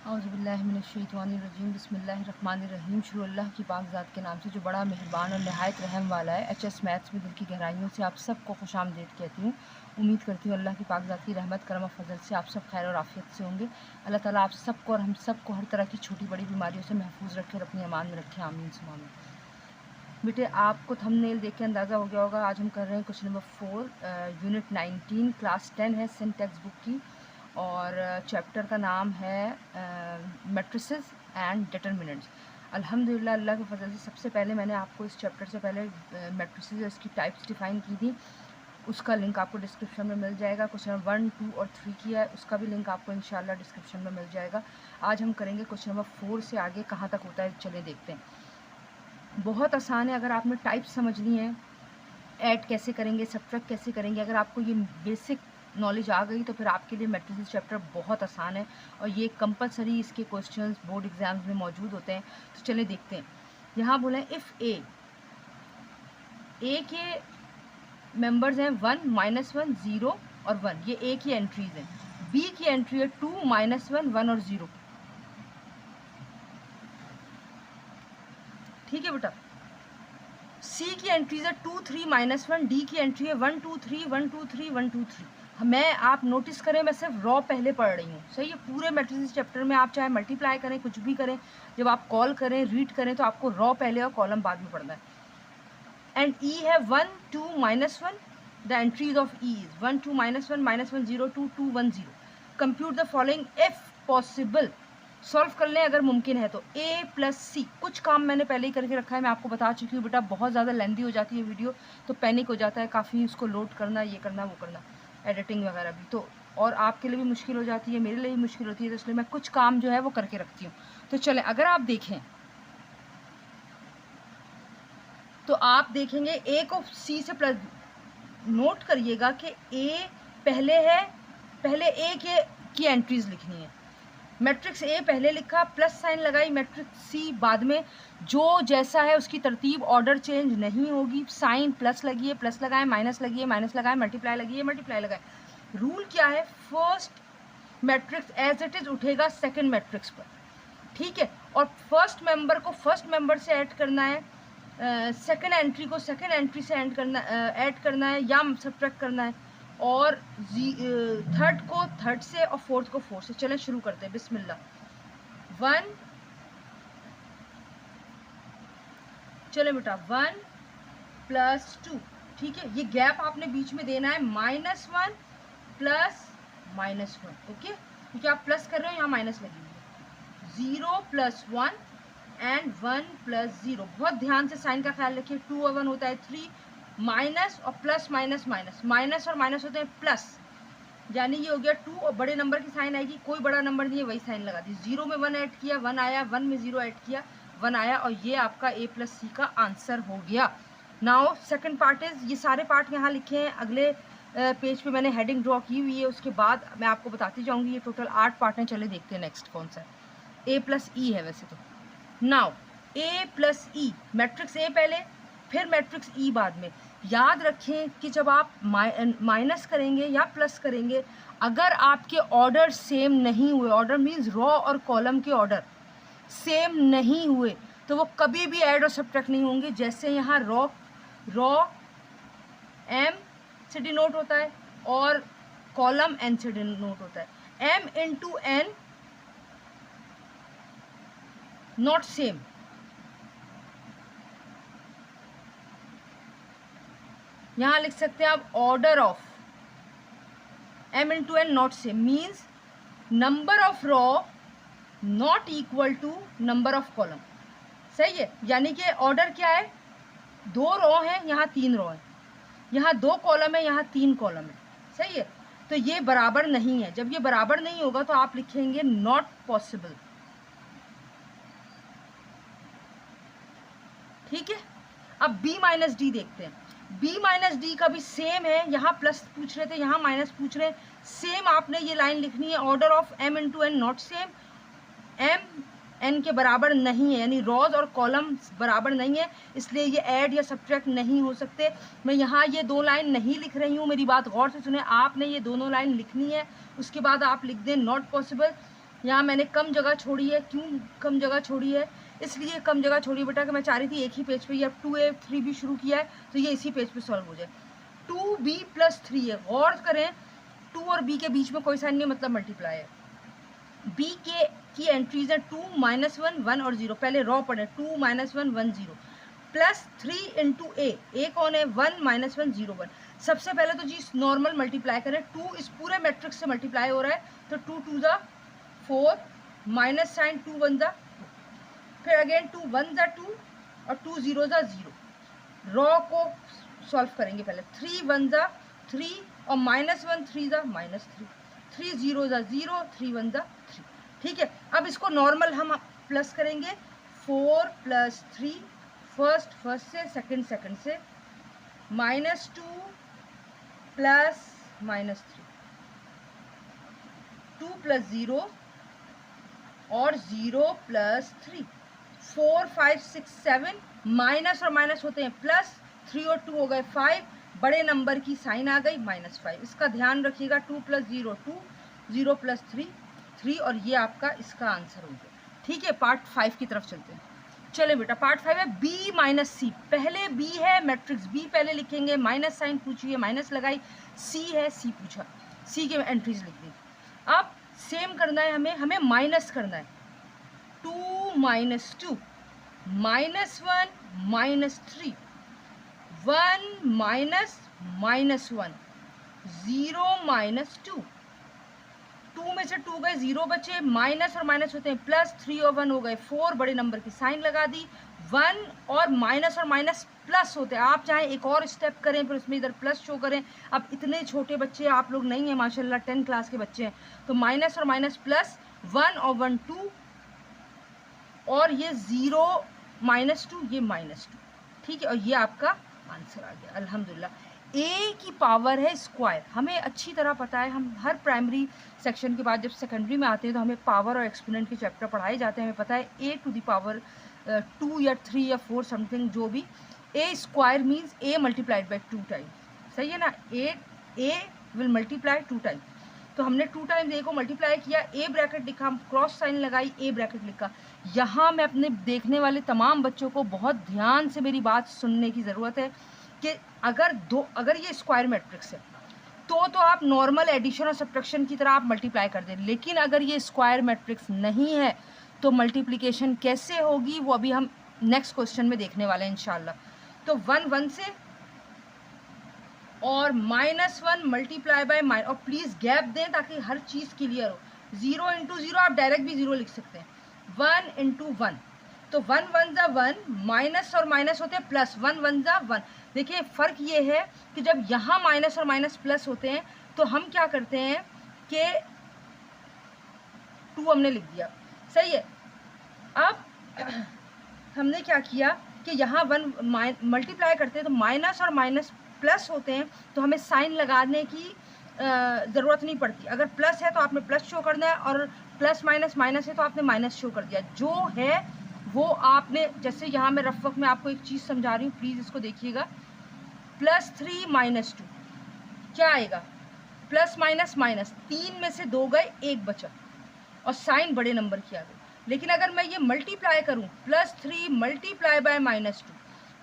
औज़ुबिल्लाहिमिनश्शैतानिर्रजीम बिस्मिल्लाहिर्रहमानिर्रहीम। शुरू अल्लाह की पाक ज़ात के नाम से जो बड़ा मेहरबान और नहायत रहम वाला है। एचएस मैथ्स में दिल की गहराइयों से आप सबको खुशामदीद कहती हूँ। उम्मीद करती हूँ अल्लाह की पाक ज़ात की रहमत करम और फजल से आप सब खैर और आफियत से होंगे। अल्लाह ताला आप सबको और हम सबको हर तरह की छोटी बड़ी बीमारियों से महफूज रखे और अपनी अमान में रखे। आमीन सुमा आमीन। बेटे आपको थंबनेल देख के अंदाज़ा हो गया होगा, आज हम कर रहे हैं क्वेश्चन नंबर 4 यूनिट 19 क्लास 10 है सिंटैक्स बुक की, और चैप्टर का नाम है मैट्रिसेस एंड डिटरमिनेंट्स। अल्हम्दुलिल्लाह अल्लाह के फजल से सबसे पहले मैंने आपको इस चैप्टर से पहले मैट्रिसेस और इसकी टाइप्स डिफ़ाइन की थी, उसका लिंक आपको डिस्क्रिप्शन में मिल जाएगा। क्वेश्चन नंबर 1, 2 और 3 की है, उसका भी लिंक आपको इंशाल्लाह डिस्क्रिप्शन में मिल जाएगा। आज हम करेंगे क्वेश्चन नंबर 4 से आगे कहाँ तक होता है, चले देखते हैं। बहुत आसान है, अगर आपने टाइप समझनी है, ऐड कैसे करेंगे, सब्ट्रैक्ट कैसे करेंगे, अगर आपको ये बेसिक नॉलेज आ गई तो फिर आपके लिए मैट्रिसेस चैप्टर बहुत आसान है और ये कंपलसरी इसके क्वेश्चंस बोर्ड एग्जाम्स में मौजूद होते हैं। तो चलिए देखते हैं। यहाँ बोले इफ़ ए के मेंबर्स हैं 1, -1, 0 और 1, ये ए की एंट्रीज हैं। बी की एंट्री है 2, -1, 1 और 0। ठीक है बेटा। सी की एंट्रीज है 2, 3, -1। डी की एंट्री है 1, 2, 3, 1, 2, 3, 1, 2, 3। मैं, आप नोटिस करें, मैं सिर्फ रॉ पहले पढ़ रही हूँ, सही है। पूरे मैट्रिसेस चैप्टर में आप चाहे मल्टीप्लाई करें, कुछ भी करें, जब आप कॉल करें, रीड करें, तो आपको रॉ पहले और कॉलम बाद में पढ़ना है। एंड ई है 1, 2, -1। The entries of E is 1, 2, -1, -1, 0, 2, 2, 1, 0। Compute the following if possible. Solve कर लें अगर मुमकिन है तो। ए प्लस सी, कुछ काम मैंने पहले ही करके रखा है, मैं आपको बता चुकी हूँ बेटा। बहुत ज़्यादा लेंदी हो जाती है वीडियो तो पैनिक हो जाता है काफ़ी, उसको लोड करना, ये करना, वो करना, एडिटिंग वगैरह भी, तो और आपके लिए भी मुश्किल हो जाती है, मेरे लिए भी मुश्किल होती है, तो इसलिए मैं कुछ काम जो है वो करके रखती हूँ। तो चलें, अगर आप देखें तो आप देखेंगे ए को सी से प्लस, नोट करिएगा कि ए पहले है, पहले ए की एंट्रीज लिखनी है। मैट्रिक्स ए पहले लिखा, प्लस साइन लगाई, मैट्रिक्स सी बाद में। जो जैसा है उसकी तरतीब, ऑर्डर चेंज नहीं होगी। साइन प्लस लगी है, प्लस लगाए, माइनस लगी है, माइनस लगाए, मल्टीप्लाई लगी है, मल्टीप्लाई लगाए। रूल क्या है, first matrix as it is उठेगा सेकंड मैट्रिक्स पर, ठीक है। और फर्स्ट मेंबर को फर्स्ट मेंबर से ऐड करना है, सेकंड एंट्री को सेकंड एंट्री से ऐड करना है या सब्ट्रैक्ट करना है, और थर्ड को थर्ड से और फोर्थ को फोर्थ से। चलें शुरू करते हैं, बिस्मिल्लाह। 1, चले बेटा, 1 + 2, ठीक है। ये गैप आपने बीच में देना है, -1 प्लस -1, ओके, क्योंकि आप प्लस कर रहे हो, यहाँ माइनस लगी हुई है। 0 + 1 एंड 1 + 0। बहुत ध्यान से साइन का ख्याल रखिए। 2 और 1 होता है 3, माइनस और प्लस, माइनस माइनस, माइनस और माइनस होते हैं प्लस, यानी ये हो गया 2 और बड़े नंबर की साइन आएगी, कोई बड़ा नंबर नहीं है, वही साइन लगा दी। 0 में 1 ऐड किया, 1 आया, 1 में 0 ऐड किया, 1 आया, और ये आपका A + C का आंसर हो गया। नाउ सेकंड पार्ट इज, ये सारे पार्ट यहाँ लिखे हैं, अगले पेज पे मैंने हेडिंग ड्रॉ की हुई है, उसके बाद मैं आपको बताती जाऊंगी। ये टोटल 8 पार्ट हैं। चले देखते हैं नेक्स्ट कौन सा है। A + E है वैसे तो। Now A + E, matrix A पहले, फिर मैट्रिक्स E बाद में। याद रखें कि जब आप माइनस करेंगे या प्लस करेंगे, अगर आपके ऑर्डर सेम नहीं हुए, ऑर्डर मीन्स रॉ और कॉलम के ऑर्डर सेम नहीं हुए, तो वो कभी भी ऐड और सब्ट्रैक्ट नहीं होंगे। जैसे यहाँ रॉ M से डिनोट होता है और कॉलम N से डिनोट होता है। M × N नॉट सेम, यहाँ लिख सकते हैं आप order of M × N not same, means number of row not equal to number of column, सही है। यानी कि ऑर्डर क्या है, 2 रॉ हैं, यहाँ 3 रॉ है, यहाँ 2 कॉलम है, यहाँ 3 कॉलम है, सही है। तो ये बराबर नहीं है। जब ये बराबर नहीं होगा तो आप लिखेंगे नॉट पॉसिबल, ठीक है। अब B - D देखते हैं। B - D का भी सेम है, यहाँ प्लस पूछ रहे थे, यहाँ माइनस पूछ रहे हैं, सेम आपने ये लाइन लिखनी है। Order of M × N not same, M N के बराबर नहीं है, यानी रॉज और कॉलम्स बराबर नहीं है, इसलिए ये ऐड या सब्ट्रैक्ट नहीं हो सकते। मैं यहाँ ये 2 लाइन नहीं लिख रही हूँ, मेरी बात गौर से सुने, आपने ये दोनों लाइन लिखनी है, उसके बाद आप लिख दें नॉट पॉसिबल। यहाँ मैंने कम जगह छोड़ी है। क्यों कम जगह छोड़ी है? इसलिए कम जगह छोड़ी बेटा कि मैं चाह रही थी एक ही पेज पे, या 2a 3b शुरू किया है तो ये इसी पेज पे सॉल्व हो जाए। 2b + 3 है। गौर करें 2 और b के बीच में कोई साइन नहीं, मतलब मल्टीप्लाई है। b की एंट्रीज है 2, -1, 1 और 0। पहले रॉ पढ़े 2 -1 1 0 प्लस 3 इंटू ए कौन है? 1 -1 0 1। सबसे पहले तो जी नॉर्मल मल्टीप्लाई करें। 2 इस पूरे मैट्रिक्स से मल्टीप्लाई हो रहा है तो 2 2 ज़ा 4, माइनस साइन 2 1 ज़ा 2, फिर अगेन 2 1 ज़ा 2 और 2 0 ज़ा 0। रॉ को सॉल्व करेंगे पहले। 3 1 ज़ा 3 और -1 3 ज़ा -3, 3 0 ज़ा 0, 3 1 ज़ा 3। ठीक है, अब इसको नॉर्मल हम प्लस करेंगे। 4 + 3 फर्स्ट से, सेकंड से, -2 प्लस -3, 2 + 0 और 0 + 3, 4 5 6 7, माइनस और माइनस होते हैं प्लस, 3 और 2 हो गए 5, बड़े नंबर की साइन आ गई -5। इसका ध्यान रखिएगा। 2 + 0 2, 0 + 3 3, और ये आपका इसका आंसर हो गया। ठीक है, पार्ट 5 की तरफ चलते हैं। चले बेटा, पार्ट 5 है b - c। पहले b है मैट्रिक्स, b पहले लिखेंगे, माइनस साइन पूछिए, माइनस लगाई, c है, c पूछा, c के एंट्रीज लिख दी। अब सेम करना है हमें माइनस करना है। 2 - 2 -1 -3, 1 -1, 0 -2, 2 में से 2 गए, 0 बचे, माइनस और माइनस होते हैं प्लस, 3 और 1 हो गए 4, बड़े नंबर की साइन लगा दी। 1 और माइनस प्लस होते हैं। आप चाहे एक और स्टेप करें फिर उसमें इधर प्लस शो करें। अब इतने छोटे बच्चे आप लोग नहीं हैं माशाल्लाह, 10 क्लास के बच्चे हैं, तो माइनस और माइनस प्लस, 1 और 1 2, और ये 0 -2, ये -2। ठीक है, और ये आपका आंसर आ गया अल्हम्दुलिल्लाह। a की पावर है स्क्वायर, हमें अच्छी तरह पता है। हम हर प्राइमरी सेक्शन के बाद जब सेकेंडरी में आते हैं तो हमें पावर और एक्सपोनेंट के चैप्टर पढ़ाए जाते हैं। हमें पता है a⁻² 2 या 3 या 4 समथिंग जो भी, a² मीन्स a × 2 टाइम्स। सही है ना, a विल मल्टीप्लाई 2 टाइम्स। तो हमने 2 टाइम्स a को मल्टीप्लाई किया, a ब्रैकेट लिखा, हम क्रॉस साइन लगाई, a ब्रैकेट लिखा। यहाँ मैं अपने देखने वाले तमाम बच्चों को बहुत ध्यान से मेरी बात सुनने की ज़रूरत है कि अगर ये स्क्वायर मैट्रिक्स है तो आप नॉर्मल एडिशन और सब्ट्रैक्शन की तरह आप मल्टीप्लाई कर दें। लेकिन अगर ये स्क्वायर मैट्रिक्स नहीं है तो मल्टीप्लिकेशन कैसे होगी वो अभी हम नेक्स्ट क्वेश्चन में देखने वाले हैं इंशाल्लाह। तो 1 1 से और -1 मल्टीप्लाई बाय माइनस, और प्लीज़ गैप दें ताकि हर चीज़ क्लियर हो। 0 × 0 आप डायरेक्ट भी 0 लिख सकते हैं। 1 × 1, तो 1 1 ज़ा 1, माइनस और माइनस होते हैं प्लस, 1 1 ज़ा 1। देखिए फ़र्क ये है कि जब यहाँ माइनस और माइनस प्लस होते हैं तो हम क्या करते हैं कि 2 हमने लिख दिया, सही है। अब हमने क्या किया कि यहाँ 1 मल्टीप्लाई करते हैं तो माइनस और माइनस प्लस होते हैं, तो हमें साइन लगाने की ज़रूरत नहीं पड़ती। अगर प्लस है तो आपने प्लस शो करना है, और प्लस माइनस माइनस है तो आपने माइनस शो कर दिया। जो है वो आपने, जैसे यहाँ मैं रफ वर्क में आपको एक चीज़ समझा रही हूँ, प्लीज़ इसको देखिएगा। +3 - 2 क्या आएगा? प्लस माइनस माइनस, 3 में से 2 गए, 1 बचा, और साइन बड़े नंबर की आ गई। लेकिन अगर मैं ये मल्टीप्लाई करूँ, +3 मल्टीप्लाई बाय -2,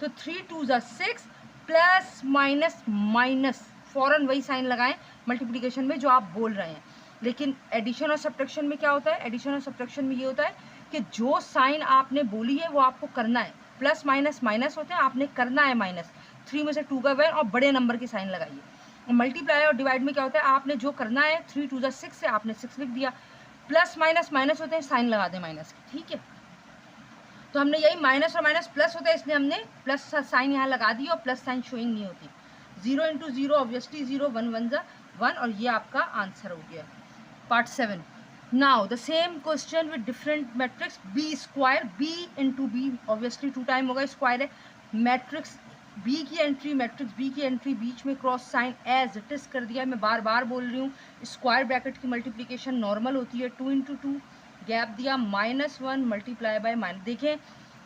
तो 3 2 ज़ा 6, प्लस माइनस माइनस, फ़ौरन वही साइन लगाएं मल्टीप्लिकेशन में जो आप बोल रहे हैं। लेकिन एडिशन और सब्ट्रैक्शन में क्या होता है? एडिशन और सब्ट्रैक्शन में ये होता है कि जो साइन आपने बोली है वो आपको करना है। प्लस माइनस माइनस होते हैं, आपने करना है माइनस। 3 में से 2 गए और बड़े नंबर की साइन लगाइए। और मल्टीप्लाई और डिवाइड में क्या होता है? आपने जो करना है, 3 2 ज़ा 6 से आपने 6 लिख दिया। प्लस माइनस माइनस होते हैं, साइन लगा दें माइनस की। ठीक है, तो हमने यही, माइनस और माइनस प्लस होता है इसलिए हमने प्लस साइन यहाँ लगा दी, और प्लस साइन शोइंग नहीं होती। 0 × 0 ऑब्वियसली 0, 1 1 ज़ा 1, और ये आपका आंसर हो गया। Part 7। Now the same question with different matrix b², b × b, obviously 2 time होगा, स्क्वायर है। मैट्रिक्स b की एंट्री, मैट्रिक्स b की एंट्री, बीच में cross sign as it is कर दिया। मैं बार बार बोल रही हूँ, स्क्वायर ब्रैकेट की मल्टीप्लिकेशन नॉर्मल होती है। 2 × 2 गैप दिया, -1 मल्टीप्लाई बाय माइनस। देखें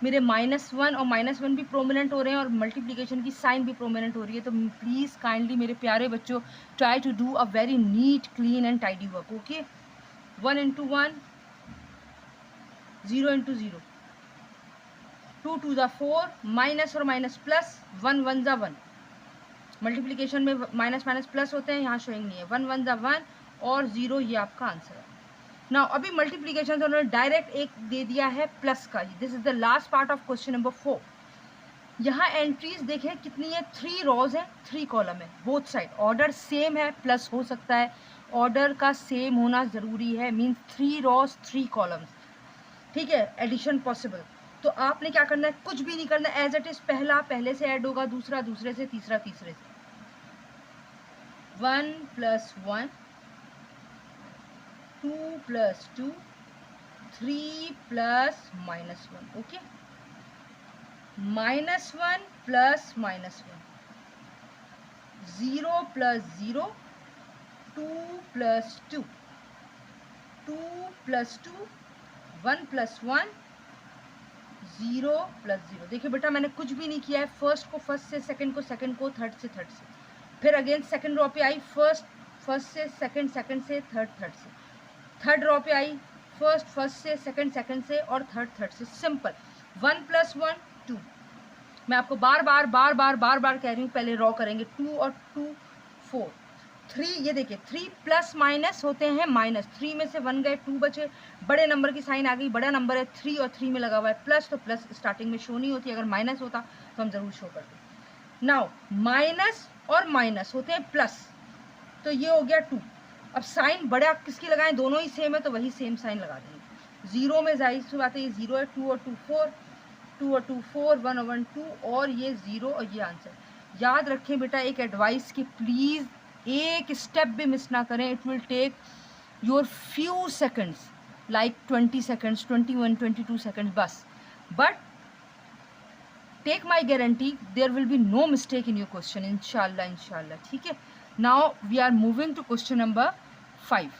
मेरे -1 और -1 भी प्रोमिनेंट हो रहे हैं, और मल्टीप्लिकेशन की साइन भी प्रोमिनेंट हो रही है। तो प्लीज़ काइंडली मेरे प्यारे बच्चों, try to do a very neat, clean and tidy work. Okay, 1 × 1 0 into 0, 2 2 ज़ा 4, माइनस और माइनस प्लस, 1 1 ज़ा 1। मल्टीप्लिकेशन में माइनस माइनस प्लस होते हैं, यहाँ शोइंग नहीं है। 1 1 ज़ा 1 और 0, ये आपका आंसर है। ना अभी मल्टीप्लिकेशन से उन्होंने डायरेक्ट एक दे दिया है प्लस का। This is the last part of question number 4। यहाँ एंट्रीज देखें कितनी है, 3 रोज है, 3 कॉलम है, बोथ साइड। ऑर्डर सेम है, प्लस हो सकता है, ऑर्डर का सेम होना ज़रूरी है, मीन्स 3 रोज 3 कॉलम्स, ठीक है, एडिशन पॉसिबल। तो आपने क्या करना है, कुछ भी नहीं करना, एज इट इज़ पहला पहले से ऐड होगा, दूसरा दूसरे से, तीसरा तीसरे से। 1 + 1, 2 + 2, 3 + -1, ओके। -1 + -1, 0 + 0, 2 + 2, 2 + 2, 1 + 1, 0 + 0। देखिए बेटा मैंने कुछ भी नहीं किया है, फर्स्ट को फर्स्ट से, सेकंड को सेकंड को, थर्ड से थर्ड से, फिर अगेन सेकंड रो पे आई, फर्स्ट से, सेकंड से, थर्ड से, थर्ड रो पे आई, फर्स्ट से, सेकंड से और थर्ड से। सिंपल। 1 + 1 2। मैं आपको बार बार कह रही हूँ, पहले रॉ करेंगे, 2 और 2 4, 3, ये देखिए 3 प्लस माइनस होते हैं माइनस, 3 में से 1 गए, 2 बचे, बड़े नंबर की साइन आ गई, बड़ा नंबर है 3 और 3 में लगा हुआ है प्लस, तो प्लस स्टार्टिंग में शो नहीं होती, अगर माइनस होता तो हम ज़रूर शो करते। नाउ माइनस और माइनस होते हैं प्लस, तो ये हो गया 2। अब साइन बड़ा किसकी लगाएं, दोनों ही सेम है तो वही सेम साइन लगा देंगे। 0 में जाहिर सी बात है ये 0 है, 2 और 2 4, 2 और 2 4, 1 और 1 2, और ये 0 और ये आंसर। याद रखें बेटा, एक एडवाइस की, प्लीज़ एक स्टेप भी मिस ना करें। It will take your few seconds, like 20 seconds, 21 22 seconds बस, but take my guarantee there will be no mistake in your question, इंशाल्लाह। ठीक है। Now we are moving to question number 5।